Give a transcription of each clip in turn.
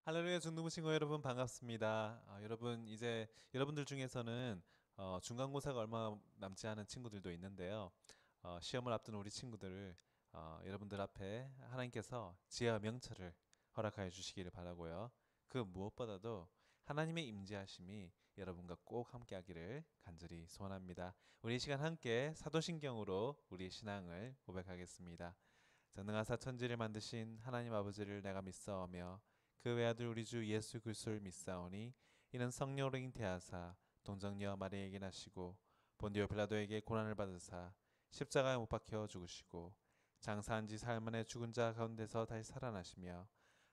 할렐루야 중등부 친구 여러분 반갑습니다. 여러분 이제 여러분들 중에서는 중간고사가 얼마 남지 않은 친구들도 있는데요. 시험을 앞둔 우리 친구들을 여러분들 앞에 하나님께서 지혜와 명철을 허락하여 주시기를 바라고요. 그 무엇보다도 하나님의 임재하심이 여러분과 꼭 함께하기를 간절히 소원합니다. 우리 이 시간 함께 사도신경으로 우리 신앙을 고백하겠습니다. 전능하사 천지를 만드신 하나님 아버지를 내가 믿사오며 그 외아들 우리 주 예수 그리스도를 믿사오니 이는 성령으로 잉태하사 동정녀 마리아에게 나시고 본디오 빌라도에게 고난을 받으사 십자가에 못 박혀 죽으시고 장사한 지 사흘 만에 죽은 자 가운데서 다시 살아나시며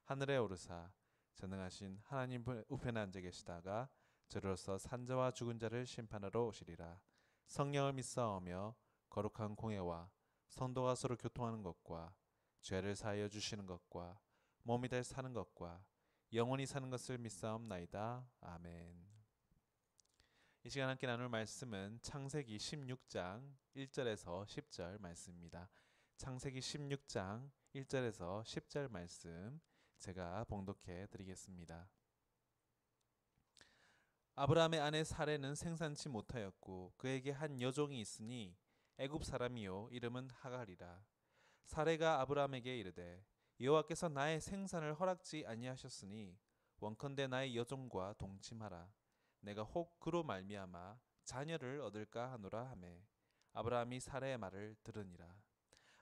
하늘에 오르사 전능하신 하나님 우편에 앉아 계시다가 저로서 산자와 죽은 자를 심판하러 오시리라. 성령을 믿사오며 거룩한 공예와 성도가 서로 교통하는 것과 죄를 사하여 주시는 것과 몸이 될 사는 것과 영원히 사는 것을 믿사옵나이다. 아멘. 이 시간 함께 나눌 말씀은 창세기 16장 1절에서 10절 말씀입니다. 창세기 16장 1절에서 10절 말씀 제가 봉독해 드리겠습니다. 아브라함의 아내 사레는 생산치 못하였고 그에게 한 여종이 있으니 애굽 사람이요 이름은 하갈이라. 사레가 아브라함에게 이르되 여호와께서 나의 생산을 허락지 아니하셨으니 원컨대 나의 여종과 동침하라. 내가 혹 그로 말미암아 자녀를 얻을까 하노라 하매 아브라함이 사레의 말을 들으니라.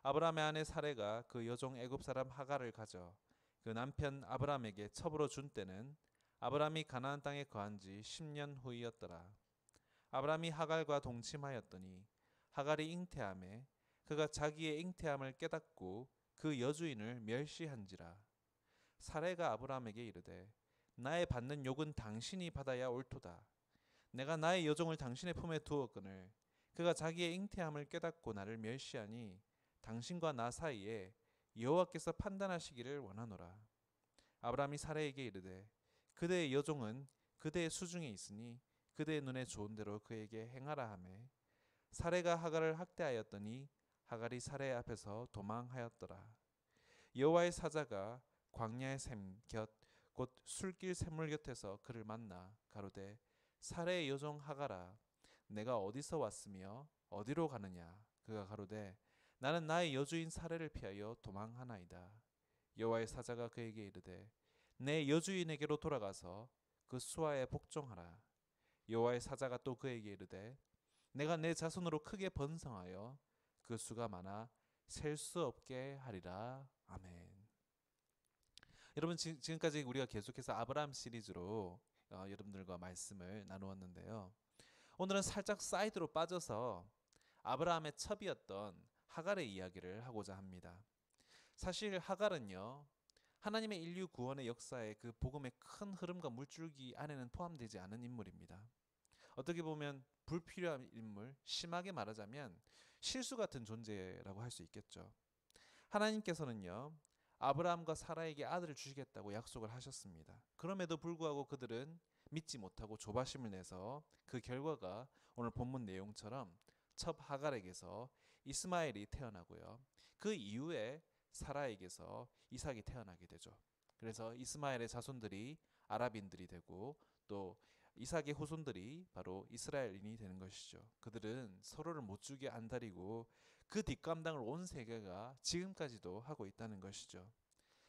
아브라함의 아내 사레가 그 여종 애굽 사람 하갈을 가져 그 남편 아브라함에게 첩으로 준 때는 아브라함이 가나안 땅에 거한 지 10년 후이었더라. 아브라함이 하갈과 동침하였더니 하갈이 잉태함에 그가 자기의 잉태함을 깨닫고 그 여주인을 멸시한지라. 사레가 아브라함에게 이르되 나의 받는 욕은 당신이 받아야 옳도다. 내가 나의 여종을 당신의 품에 두었거늘 그가 자기의 잉태함을 깨닫고 나를 멸시하니 당신과 나 사이에 여호와께서 판단하시기를 원하노라. 아브라함이 사레에게 이르되 그대의 여종은 그대의 수중에 있으니 그대의 눈에 좋은 대로 그에게 행하라 하매 사레가 하갈을 학대하였더니 하갈이 사레 앞에서 도망하였더라. 여호와의 사자가 광야의 샘 곁 곧 술길 샘물 곁에서 그를 만나 가로되 사레의 여종 하갈아 내가 어디서 왔으며 어디로 가느냐. 그가 가로되 나는 나의 여주인 사레를 피하여 도망하나이다. 여호와의 사자가 그에게 이르되 내 여주인에게로 돌아가서 그 수하에 복종하라. 여호와의 사자가 또 그에게 이르되 내가 내 자손으로 크게 번성하여 그 수가 많아 셀 수 없게 하리라. 아멘. 여러분 지금까지 우리가 계속해서 아브라함 시리즈로 여러분들과 말씀을 나누었는데요. 오늘은 살짝 사이드로 빠져서 아브라함의 첩이었던 하갈의 이야기를 하고자 합니다. 사실 하갈은요. 하나님의 인류 구원의 역사에 그 복음의 큰 흐름과 물줄기 안에는 포함되지 않은 인물입니다. 어떻게 보면 불필요한 인물, 심하게 말하자면 실수 같은 존재라고 할 수 있겠죠. 하나님께서는요. 아브라함과 사라에게 아들을 주시겠다고 약속을 하셨습니다. 그럼에도 불구하고 그들은 믿지 못하고 조바심을 내서 그 결과가 오늘 본문 내용처럼 첩 하갈에게서 이스마엘이 태어나고요. 그 이후에 사라에게서 이삭이 태어나게 되죠. 그래서 이스마엘의 자손들이 아랍인들이 되고 또 이삭의 후손들이 바로 이스라엘인이 되는 것이죠. 그들은 서로를 못 죽게 안달이고 그 뒷감당을 온 세계가 지금까지도 하고 있다는 것이죠.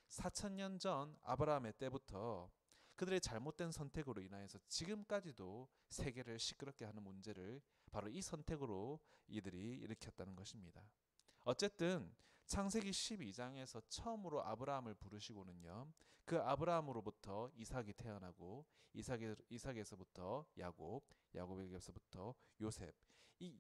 4천년 전 아브라함의 때부터 그들의 잘못된 선택으로 인하여서 지금까지도 세계를 시끄럽게 하는 문제를 바로 이 선택으로 이들이 일으켰다는 것입니다. 어쨌든 창세기 12장에서 처음으로 아브라함을 부르시고는요. 그 아브라함으로부터 이삭이 태어나고 이삭에서부터 야곱, 야곱에게서부터 요셉.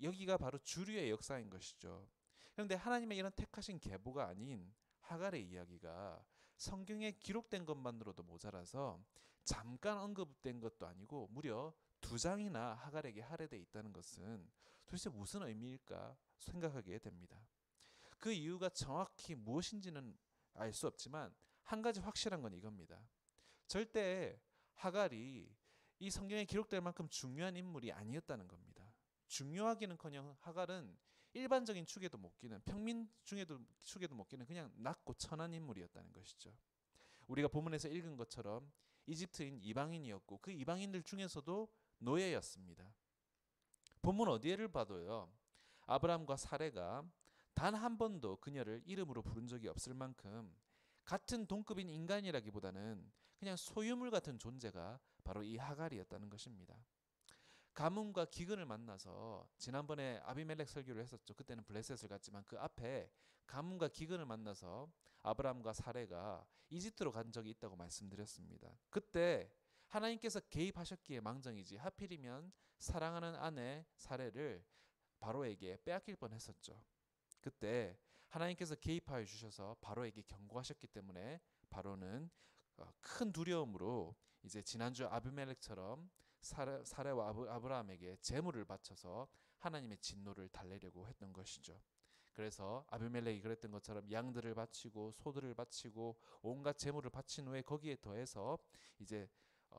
여기가 바로 주류의 역사인 것이죠. 그런데 하나님의 이런 택하신 계보가 아닌 하갈의 이야기가 성경에 기록된 것만으로도 모자라서 잠깐 언급된 것도 아니고 무려 2장이나 하갈에게 할애되어 있다는 것은 도대체 무슨 의미일까 생각하게 됩니다. 그 이유가 정확히 무엇인지는 알 수 없지만 한 가지 확실한 건 이겁니다. 절대 하갈이 이 성경에 기록될 만큼 중요한 인물이 아니었다는 겁니다. 중요하기는커녕 하갈은 일반적인 축에도 못 끼는 평민 중에도 축에도 못 끼는 그냥 낮고 천한 인물이었다는 것이죠. 우리가 본문에서 읽은 것처럼 이집트인 이방인이었고 그 이방인들 중에서도 노예였습니다. 본문 어디에를 봐도요. 아브라함과 사레가 단 한 번도 그녀를 이름으로 부른 적이 없을 만큼 같은 동급인 인간이라기보다는 그냥 소유물 같은 존재가 바로 이 하갈이었다는 것입니다. 가뭄과 기근을 만나서 지난번에 아비멜렉 설교를 했었죠. 그때는 블레셋을 갔지만 그 앞에 가뭄과 기근을 만나서 아브라함과 사레가 이집트로 간 적이 있다고 말씀드렸습니다. 그때 하나님께서 개입하셨기에 망정이지 하필이면 사랑하는 아내 사레를 바로에게 빼앗길 뻔했었죠. 그때 하나님께서 개입하여 주셔서 바로에게 경고하셨기 때문에 바로는 큰 두려움으로 이제 지난주 아비멜렉처럼 사레와 아브라함에게 제물을 바쳐서 하나님의 진노를 달래려고 했던 것이죠. 그래서 아비멜렉이 그랬던 것처럼 양들을 바치고 소들을 바치고 온갖 제물을 바친 후에 거기에 더해서 이제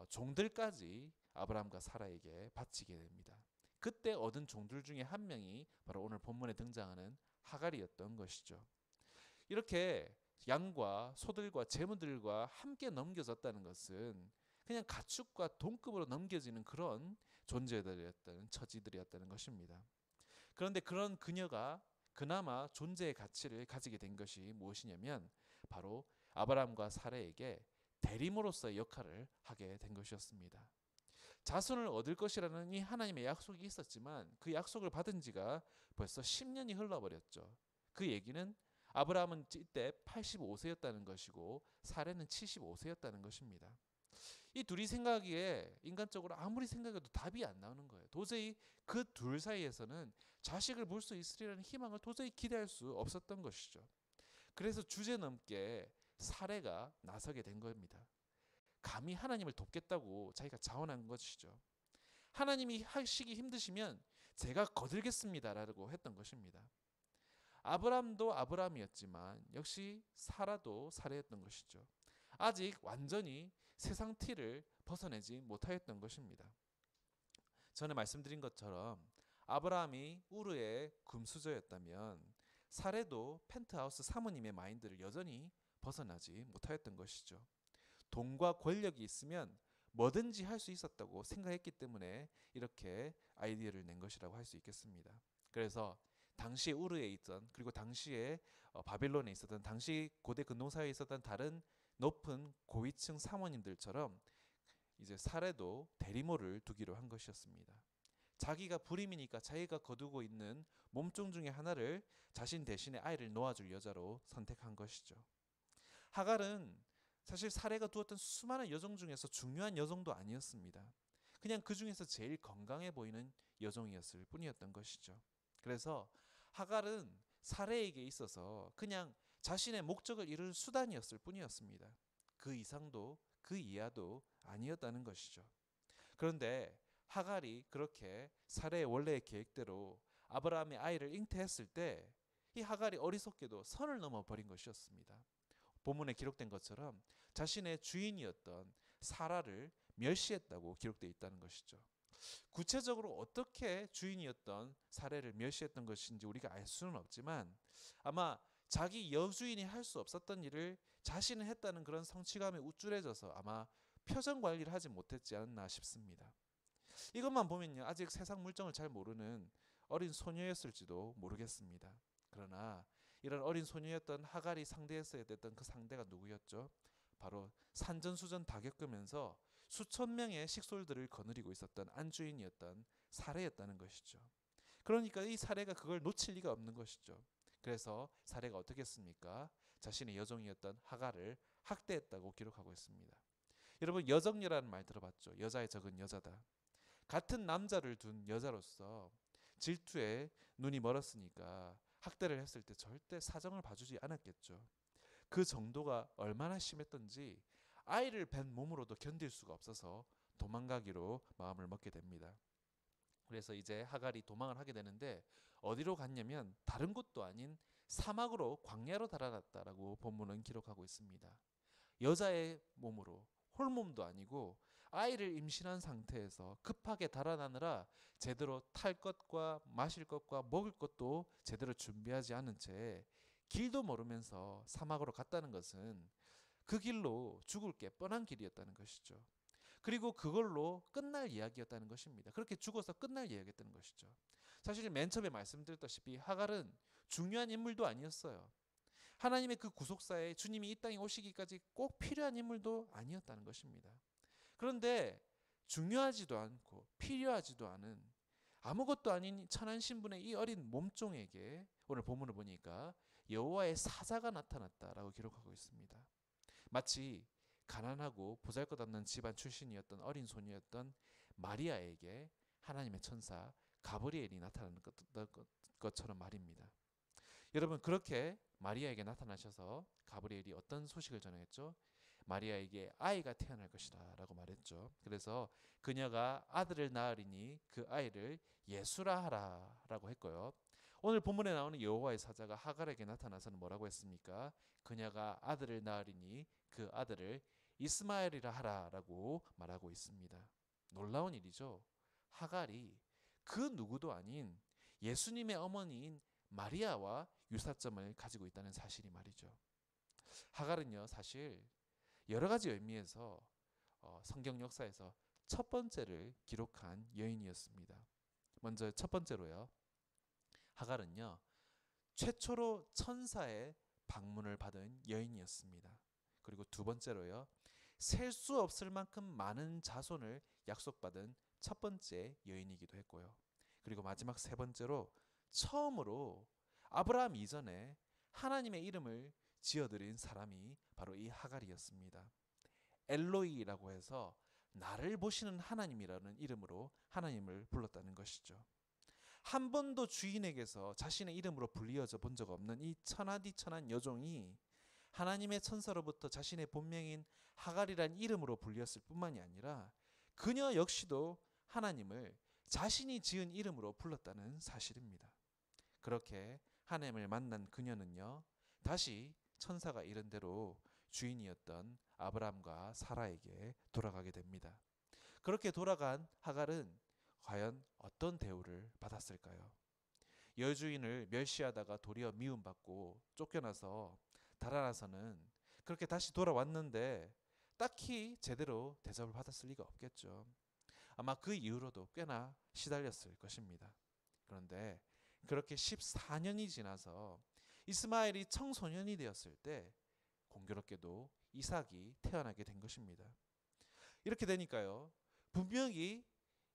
종들까지 아브라함과 사라에게 바치게 됩니다. 그때 얻은 종들 중에 한 명이 바로 오늘 본문에 등장하는 하갈이었던 것이죠. 이렇게 양과 소들과 제물들과 함께 넘겨졌다는 것은 그냥 가축과 동급으로 넘겨지는 그런 존재들이었다는 처지들이었다는 것입니다. 그런데 그런 그녀가 그나마 존재의 가치를 가지게 된 것이 무엇이냐면 바로 아브라함과 사레에게 대리모로서의 역할을 하게 된 것이었습니다. 자손을 얻을 것이라는 이 하나님의 약속이 있었지만 그 약속을 받은 지가 벌써 10년이 흘러버렸죠. 그 얘기는 아브라함은 이때 85세였다는 것이고 사레는 75세였다는 것입니다. 이 둘이 생각하기에 인간적으로 아무리 생각해도 답이 안 나오는 거예요. 도저히 그 둘 사이에서는 자식을 볼 수 있으리라는 희망을 도저히 기대할 수 없었던 것이죠. 그래서 주제넘게 사레가 나서게 된 겁니다. 감히 하나님을 돕겠다고 자기가 자원한 것이죠. 하나님이 하시기 힘드시면 제가 거들겠습니다라고 했던 것입니다. 아브람도 아브람이었지만 역시 사라도 사라였던 것이죠. 아직 완전히 세상 티를 벗어내지 못하였던 것입니다. 전에 말씀드린 것처럼 아브라함이 우르의 금수저였다면 사레도 펜트하우스 사모님의 마인드를 여전히 벗어나지 못하였던 것이죠. 돈과 권력이 있으면 뭐든지 할 수 있었다고 생각했기 때문에 이렇게 아이디어를 낸 것이라고 할 수 있겠습니다. 그래서 당시 우르에 있던 그리고 당시에 바빌론에 있었던 당시 고대 근동사회에 있었던 다른 높은 고위층 사모님들처럼 이제 사례도 대리모를 두기로 한 것이었습니다. 자기가 불임이니까 자기가 거두고 있는 몸종 중에 하나를 자신 대신에 아이를 놓아줄 여자로 선택한 것이죠. 하갈은 사실 사례가 두었던 수많은 여종 중에서 중요한 여종도 아니었습니다. 그냥 그 중에서 제일 건강해 보이는 여종이었을 뿐이었던 것이죠. 그래서 하갈은 사례에게 있어서 그냥 자신의 목적을 이룰 수단이었을 뿐이었습니다. 그 이상도 그 이하도 아니었다는 것이죠. 그런데 하갈이 그렇게 사례의 원래의 계획대로 아브라함의 아이를 잉태했을 때 이 하갈이 어리석게도 선을 넘어 버린 것이었습니다. 본문에 기록된 것처럼 자신의 주인이었던 사라를 멸시했다고 기록되어 있다는 것이죠. 구체적으로 어떻게 주인이었던 사례를 멸시했던 것인지 우리가 알 수는 없지만 아마 자기 여주인이 할 수 없었던 일을 자신은 했다는 그런 성취감에 우쭐해져서 아마 표정 관리를 하지 못했지 않나 싶습니다. 이것만 보면요, 아직 세상 물정을 잘 모르는 어린 소녀였을지도 모르겠습니다. 그러나 이런 어린 소녀였던 하갈이 상대했어야 됐던 그 상대가 누구였죠? 바로 산전수전 다 겪으면서 수천 명의 식솔들을 거느리고 있었던 안주인이었던 사례였다는 것이죠. 그러니까 이 사례가 그걸 놓칠 리가 없는 것이죠. 그래서 사례가 어떻게 했습니까? 자신의 여종이었던 하갈을 학대했다고 기록하고 있습니다. 여러분, 여정녀라는 말 들어봤죠? 여자의 적은 여자다. 같은 남자를 둔 여자로서 질투에 눈이 멀었으니까 학대를 했을 때 절대 사정을 봐주지 않았겠죠. 그 정도가 얼마나 심했던지 아이를 뵌 몸으로도 견딜 수가 없어서 도망가기로 마음을 먹게 됩니다. 그래서 이제 하갈이 도망을 하게 되는데 어디로 갔냐면 다른 곳도 아닌 사막으로 광야로 달아났다라고 본문은 기록하고 있습니다. 여자의 몸으로 홀몸도 아니고 아이를 임신한 상태에서 급하게 달아나느라 제대로 탈 것과 마실 것과 먹을 것도 제대로 준비하지 않은 채 길도 모르면서 사막으로 갔다는 것은 그 길로 죽을 게 뻔한 길이었다는 것이죠. 그리고 그걸로 끝날 이야기였다는 것입니다. 그렇게 죽어서 끝날 이야기였다는 것이죠. 사실 맨 처음에 말씀드렸다시피 하갈은 중요한 인물도 아니었어요. 하나님의 그 구속사에 주님이 이 땅에 오시기까지 꼭 필요한 인물도 아니었다는 것입니다. 그런데 중요하지도 않고 필요하지도 않은 아무것도 아닌 천한 신분의 이 어린 몸종에게 오늘 본문을 보니까 여호와의 사자가 나타났다라고 기록하고 있습니다. 마치 가난하고 보잘것없는 집안 출신이었던 어린 소녀였던 마리아에게 하나님의 천사 가브리엘이 나타나는 것처럼 말입니다. 여러분, 그렇게 마리아에게 나타나셔서 가브리엘이 어떤 소식을 전했죠? 마리아에게 아이가 태어날 것이다 라고 말했죠. 그래서 그녀가 아들을 낳으리니 그 아이를 예수라 하라 라고 했고요. 오늘 본문에 나오는 여호와의 사자가 하갈에게 나타나서는 뭐라고 했습니까? 그녀가 아들을 낳으리니 그 아들을 이스마엘이라 하라 라고 말하고 있습니다. 놀라운 일이죠. 하갈이 그 누구도 아닌 예수님의 어머니인 마리아와 유사점을 가지고 있다는 사실이 말이죠. 하갈은요, 사실 여러 가지 의미에서 성경 역사에서 첫 번째를 기록한 여인이었습니다. 먼저 첫 번째로요, 하갈은요 최초로 천사의 방문을 받은 여인이었습니다. 그리고 두 번째로요, 셀 수 없을 만큼 많은 자손을 약속받은 첫 번째 여인이기도 했고요. 그리고 마지막 세 번째로 처음으로 아브라함 이전에 하나님의 이름을 지어드린 사람이 바로 이 하갈이었습니다. 엘로이라고 해서 나를 보시는 하나님이라는 이름으로 하나님을 불렀다는 것이죠. 한 번도 주인에게서 자신의 이름으로 불리어져 본 적 없는 이 천하디천한 여종이 하나님의 천사로부터 자신의 본명인 하갈이란 이름으로 불렸을 뿐만이 아니라 그녀 역시도 하나님을 자신이 지은 이름으로 불렀다는 사실입니다. 그렇게 하나님을 만난 그녀는요, 다시 천사가 이른 대로 주인이었던 아브라함과 사라에게 돌아가게 됩니다. 그렇게 돌아간 하갈은 과연 어떤 대우를 받았을까요? 여주인을 멸시하다가 도리어 미움받고 쫓겨나서 달아나서는 그렇게 다시 돌아왔는데 딱히 제대로 대접을 받았을 리가 없겠죠. 아마 그 이후로도 꽤나 시달렸을 것입니다. 그런데 그렇게 14년이 지나서 이스마엘이 청소년이 되었을 때 공교롭게도 이삭이 태어나게 된 것입니다. 이렇게 되니까요, 분명히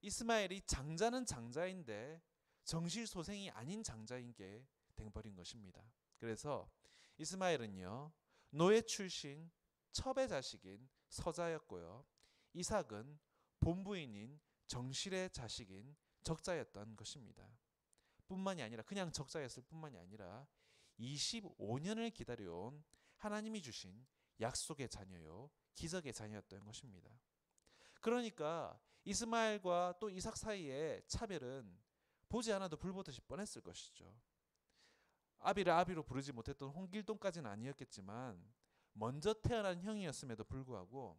이스마엘이 장자는 장자인데 정실소생이 아닌 장자인 게 돼버린 것입니다. 그래서 이스마엘은요, 노예 출신 첩의 자식인 서자였고요, 이삭은 본부인인 정실의 자식인 적자였던 것입니다. 뿐만이 아니라 그냥 적자였을 뿐만이 아니라 25년을 기다려온 하나님이 주신 약속의 자녀요, 기적의 자녀였던 것입니다. 그러니까 이스마엘과 또 이삭 사이의 차별은 보지 않아도 불보듯이 뻔했을 것이죠. 아비를 아비로 부르지 못했던 홍길동까지는 아니었겠지만 먼저 태어난 형이었음에도 불구하고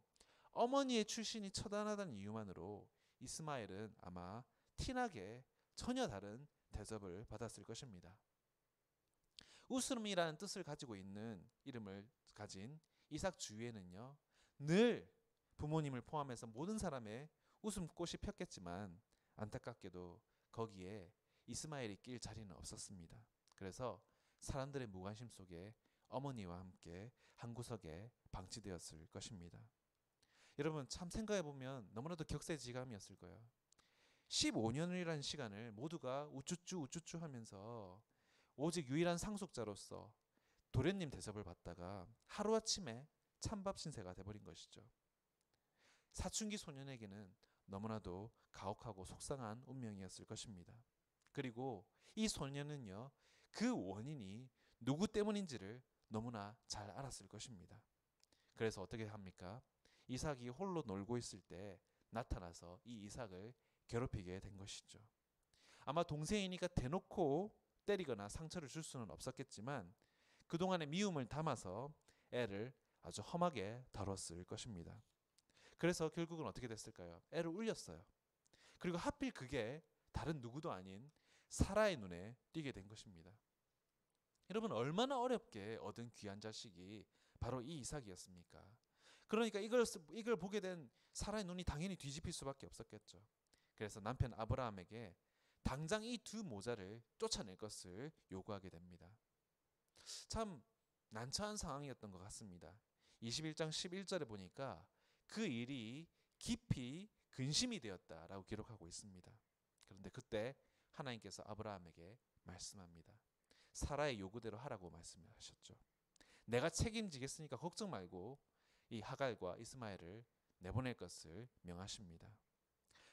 어머니의 출신이 처단하다는 이유만으로 이스마엘은 아마 티나게 전혀 다른 대접을 받았을 것입니다. 웃음이라는 뜻을 가지고 있는 이름을 가진 이삭 주위에는요, 늘 부모님을 포함해서 모든 사람의 웃음꽃이 폈겠지만 안타깝게도 거기에 이스마엘이 낄 자리는 없었습니다. 그래서 사람들의 무관심 속에 어머니와 함께 한 구석에 방치되었을 것입니다. 여러분, 참 생각해보면 너무나도 격세지감이었을 거예요. 15년이라는 시간을 모두가 우쭈쭈 하면서 오직 유일한 상속자로서 도련님 대접을 받다가 하루아침에 찬밥 신세가 돼버린 것이죠. 사춘기 소년에게는 너무나도 가혹하고 속상한 운명이었을 것입니다. 그리고 이 소년은요, 그 원인이 누구 때문인지를 너무나 잘 알았을 것입니다. 그래서 어떻게 합니까? 이삭이 홀로 놀고 있을 때 나타나서 이 이삭을 괴롭히게 된 것이죠. 아마 동생이니까 대놓고 때리거나 상처를 줄 수는 없었겠지만 그동안의 미움을 담아서 애를 아주 험하게 다뤘을 것입니다. 그래서 결국은 어떻게 됐을까요? 애를 울렸어요. 그리고 하필 그게 다른 누구도 아닌 사라의 눈에 띄게 된 것입니다. 여러분, 얼마나 어렵게 얻은 귀한 자식이 바로 이 이삭이었습니까? 그러니까 이걸 보게 된 사라의 눈이 당연히 뒤집힐 수밖에 없었겠죠. 그래서 남편 아브라함에게 당장 이 두 모자를 쫓아낼 것을 요구하게 됩니다. 참 난처한 상황이었던 것 같습니다. 21장 11절에 보니까 그 일이 깊이 근심이 되었다라고 기록하고 있습니다. 그런데 그때 하나님께서 아브라함에게 말씀합니다. 사라의 요구대로 하라고 말씀하셨죠. 내가 책임지겠으니까 걱정 말고 이 하갈과 이스마엘을 내보낼 것을 명하십니다.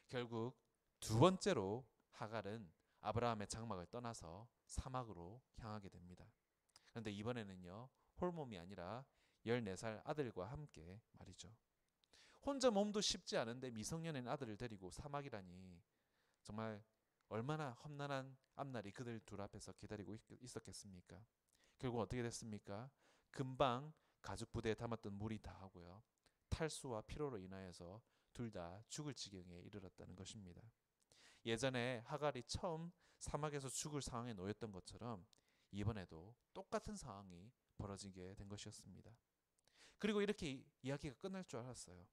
결국 두 번째로 하갈은 아브라함의 장막을 떠나서 사막으로 향하게 됩니다. 그런데 이번에는요, 홀몸이 아니라 14살 아들과 함께 말이죠. 혼자 몸도 쉽지 않은데 미성년인 아들을 데리고 사막이라니 정말 얼마나 험난한 앞날이 그들 둘 앞에서 기다리고 있었겠습니까? 결국 어떻게 됐습니까? 금방 가죽 부대에 담았던 물이 다하고요, 탈수와 피로로 인하여서 둘 다 죽을 지경에 이르렀다는 것입니다. 예전에 하갈이 처음 사막에서 죽을 상황에 놓였던 것처럼 이번에도 똑같은 상황이 벌어지게 된 것이었습니다. 그리고 이렇게 이야기가 끝날 줄 알았어요.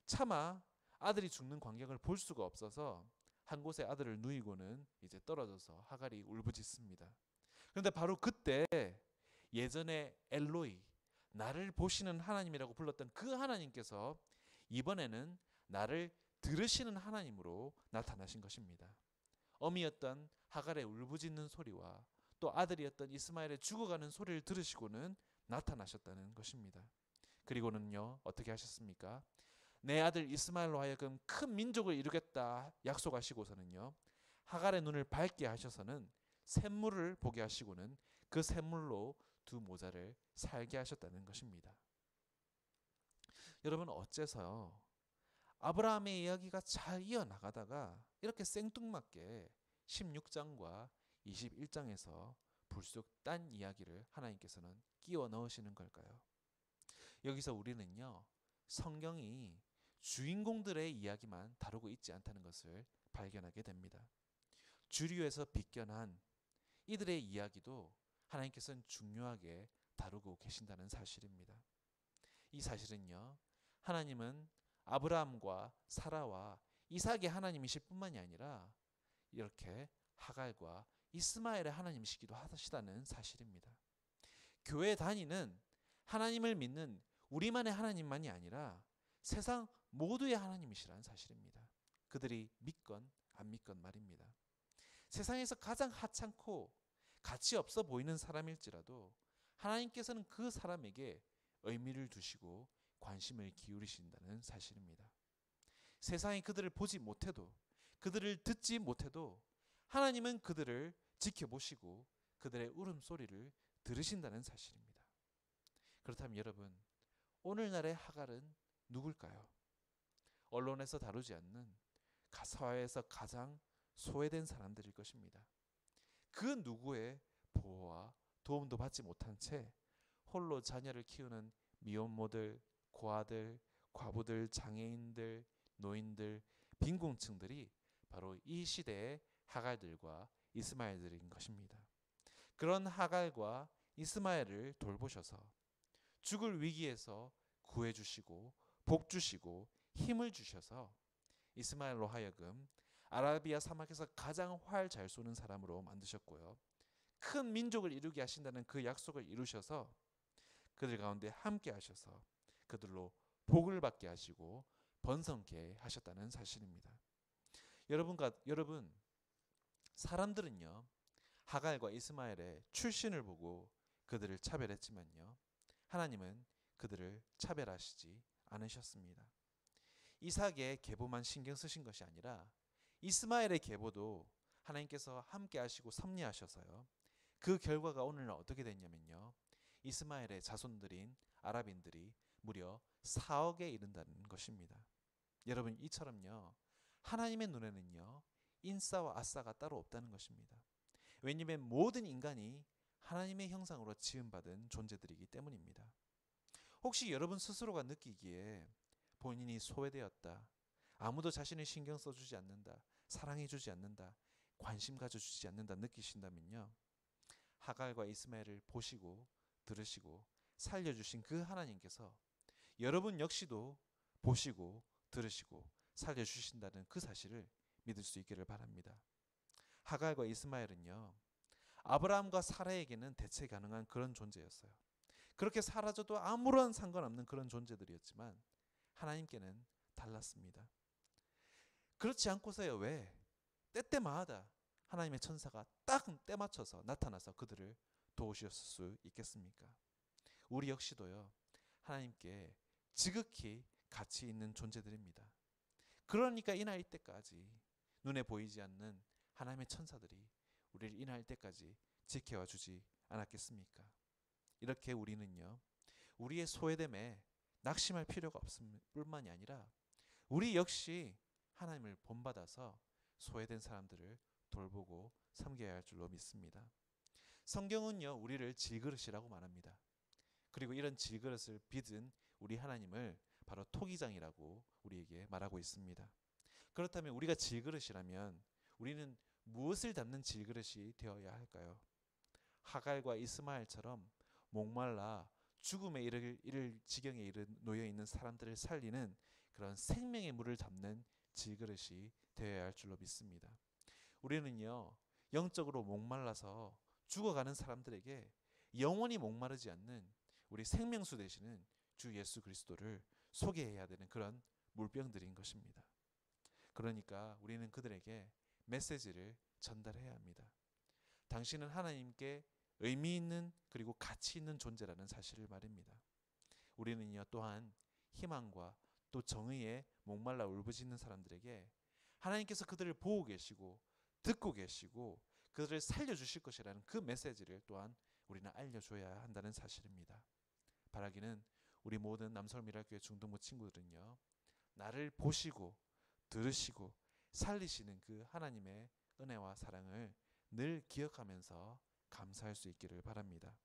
차마 아들이 죽는 광경을 볼 수가 없어서 한 곳에 아들을 누이고는 이제 떨어져서 하갈이 울부짖습니다. 그런데 바로 그때 예전에 엘로이, 나를 보시는 하나님이라고 불렀던 그 하나님께서 이번에는 나를 들으시는 하나님으로 나타나신 것입니다. 어미였던 하갈의 울부짖는 소리와 또 아들이었던 이스마엘의 죽어가는 소리를 들으시고는 나타나셨다는 것입니다. 그리고는요, 어떻게 하셨습니까? 내 아들 이스마엘로 하여금 큰 민족을 이루겠다 약속하시고서는요, 하갈의 눈을 밝게 하셔서는 샘물을 보게 하시고는 그 샘물로 두 모자를 살게 하셨다는 것입니다. 여러분, 어째서요 아브라함의 이야기가 잘 이어나가다가 이렇게 생뚱맞게 16장과 21장에서 불쑥 딴 이야기를 하나님께서는 끼워 넣으시는 걸까요? 여기서 우리는요, 성경이 주인공들의 이야기만 다루고 있지 않다는 것을 발견하게 됩니다. 주류에서 빗겨난 이들의 이야기도 하나님께서는 중요하게 다루고 계신다는 사실입니다. 이 사실은요, 하나님은 아브라함과 사라와 이삭의 하나님이실 뿐만이 아니라 이렇게 하갈과 이스마엘의 하나님이시기도 하시다는 사실입니다. 교회 다니는 하나님을 믿는 우리만의 하나님만이 아니라 세상 모두의 하나님이시라는 사실입니다. 그들이 믿건 안 믿건 말입니다. 세상에서 가장 하찮고 가치 없어 보이는 사람일지라도 하나님께서는 그 사람에게 의미를 두시고 관심을 기울이신다는 사실입니다. 세상이 그들을 보지 못해도, 그들을 듣지 못해도 하나님은 그들을 지켜보시고 그들의 울음소리를 들으신다는 사실입니다. 그렇다면 여러분, 오늘날의 하갈은 누굴까요? 언론에서 다루지 않는 사회에서 가장 소외된 사람들일 것입니다. 그 누구의 보호와 도움도 받지 못한 채 홀로 자녀를 키우는 미혼모들, 고아들, 과부들, 장애인들, 노인들, 빈곤층들이 바로 이 시대의 하갈들과 이스마엘들인 것입니다. 그런 하갈과 이스마엘을 돌보셔서 죽을 위기에서 구해주시고 복주시고 힘을 주셔서 이스마엘로 하여금 아라비아 사막에서 가장 활 잘 쏘는 사람으로 만드셨고요, 큰 민족을 이루게 하신다는 그 약속을 이루셔서 그들 가운데 함께 하셔서 그들로 복을 받게 하시고 번성케 하셨다는 사실입니다. 여러분, 사람들은요 하갈과 이스마엘의 출신을 보고 그들을 차별했지만요, 하나님은 그들을 차별하시지 않으셨습니다. 이삭의 계보만 신경 쓰신 것이 아니라 이스마엘의 계보도 하나님께서 함께 하시고 섭리하셔서요, 그 결과가 오늘날 어떻게 됐냐면요, 이스마엘의 자손들인 아랍인들이 무려 4억에 이른다는 것입니다. 여러분, 이처럼요 하나님의 눈에는요 인싸와 아싸가 따로 없다는 것입니다. 왜냐하면 모든 인간이 하나님의 형상으로 지음받은 존재들이기 때문입니다. 혹시 여러분 스스로가 느끼기에 본인이 소외되었다, 아무도 자신을 신경 써주지 않는다, 사랑해주지 않는다, 관심 가져주지 않는다 느끼신다면요, 하갈과 이스마엘을 보시고 들으시고 살려주신 그 하나님께서 여러분 역시도 보시고 들으시고 살려주신다는 그 사실을 믿을 수 있기를 바랍니다. 하갈과 이스마엘은요, 아브라함과 사라에게는 대체 가능한 그런 존재였어요. 그렇게 사라져도 아무런 상관없는 그런 존재들이었지만 하나님께는 달랐습니다. 그렇지 않고서야 왜 때때마다 하나님의 천사가 딱 때 맞춰서 나타나서 그들을 도우셨을 수 있겠습니까? 우리 역시도요, 하나님께 지극히 가치 있는 존재들입니다. 그러니까 이날 때까지 눈에 보이지 않는 하나님의 천사들이 우리를 이날 때까지 지켜와 주지 않았겠습니까? 이렇게 우리는요, 우리의 소외됨에 낙심할 필요가 없을 뿐만이 아니라 우리 역시 하나님을 본받아서 소외된 사람들을 돌보고 섬겨야 할 줄로 믿습니다. 성경은요, 우리를 질그릇이라고 말합니다. 그리고 이런 질그릇을 빚은 우리 하나님을 바로 토기장이라고 우리에게 말하고 있습니다. 그렇다면 우리가 질그릇이라면 우리는 무엇을 담는 질그릇이 되어야 할까요? 하갈과 이스마엘처럼 목말라 죽음에 이를 지경에 놓여 있는 사람들을 살리는 그런 생명의 물을 담는 질그릇이 되어야 할 줄로 믿습니다. 우리는요, 영적으로 목말라서 죽어가는 사람들에게 영원히 목마르지 않는 우리 생명수 되시는 주 예수 그리스도를 소개해야 되는 그런 물병들인 것입니다. 그러니까 우리는 그들에게 메시지를 전달해야 합니다. 당신은 하나님께 의미 있는 그리고 가치 있는 존재라는 사실을 말입니다. 우리는요, 또한 희망과 또 정의에 목말라 울부짖는 사람들에게 하나님께서 그들을 보고 계시고 듣고 계시고 그들을 살려주실 것이라는 그 메시지를 또한 우리는 알려줘야 한다는 사실입니다. 바라기는 우리 모든 남서울미랄교회 중동부 친구들은요, 나를 보시고 들으시고 살리시는 그 하나님의 은혜와 사랑을 늘 기억하면서 감사할 수 있기를 바랍니다.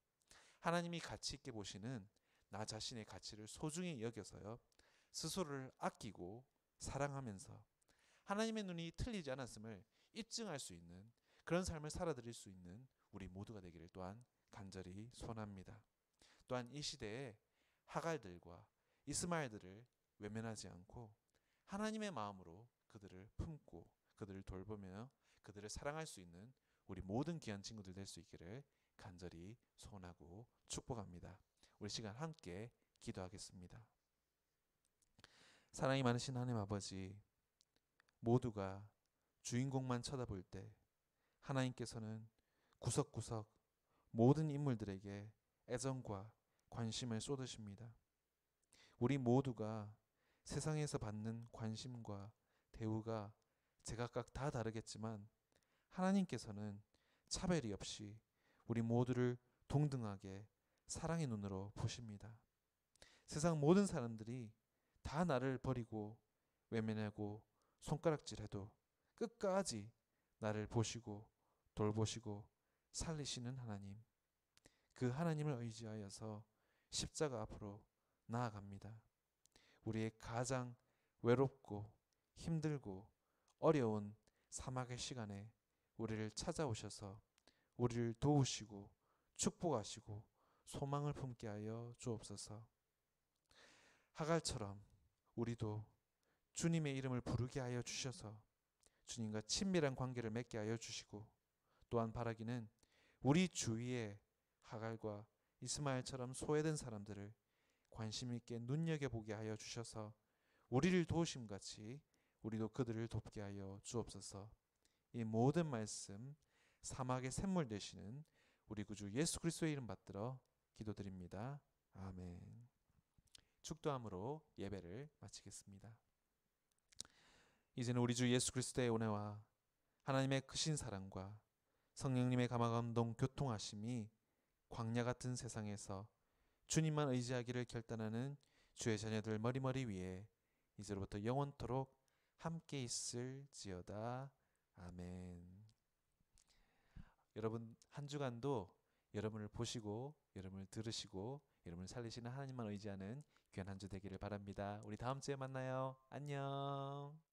하나님이 가치 있게 보시는 나 자신의 가치를 소중히 여겨서요, 스스로를 아끼고 사랑하면서 하나님의 눈이 틀리지 않았음을 입증할 수 있는 그런 삶을 살아드릴 수 있는 우리 모두가 되기를 또한 간절히 소원합니다. 또한 이 시대에 하갈들과 이스마엘들을 외면하지 않고 하나님의 마음으로 그들을 품고 그들을 돌보며 그들을 사랑할 수 있는 우리 모든 귀한 친구들 될 수 있기를 간절히 소원하고 축복합니다. 우리 시간 함께 기도하겠습니다. 사랑이 많으신 하나님 아버지, 모두가 주인공만 쳐다볼 때 하나님께서는 구석구석 모든 인물들에게 애정과 관심을 쏟으십니다. 우리 모두가 세상에서 받는 관심과 대우가 제각각 다 다르겠지만 하나님께서는 차별이 없이 우리 모두를 동등하게 사랑의 눈으로 보십니다. 세상 모든 사람들이 다 나를 버리고 외면하고 손가락질해도 끝까지 나를 보시고 돌보시고 살리시는 하나님, 그 하나님을 의지하여서 십자가 앞으로 나아갑니다. 우리의 가장 외롭고 힘들고 어려운 사막의 시간에 우리를 찾아오셔서 우리를 도우시고 축복하시고 소망을 품게 하여 주옵소서. 하갈처럼 우리도 주님의 이름을 부르게 하여 주셔서 주님과 친밀한 관계를 맺게 하여 주시고, 또한 바라기는 우리 주위에 하갈과 이스마엘처럼 소외된 사람들을 관심 있게 눈여겨보게 하여 주셔서 우리를 도우심같이 우리도 그들을 돕게 하여 주옵소서. 이 모든 말씀 사막의 샘물 되시는 우리 구주 예수 그리스도의 이름 받들어 기도드립니다. 아멘. 축도함으로 예배를 마치겠습니다. 이제는 우리 주 예수 그리스도의 은혜와 하나님의 크신 사랑과 성령님의 감화감동 교통하심이 광야 같은 세상에서 주님만 의지하기를 결단하는 주의 자녀들 머리머리 위에 이제로부터 영원토록 함께 있을지어다. 아멘. 여러분 한 주간도 여러분을 보시고 여러분을 들으시고 여러분을 살리시는 하나님만 의지하는 귀한 한 주 되기를 바랍니다. 우리 다음 주에 만나요. 안녕.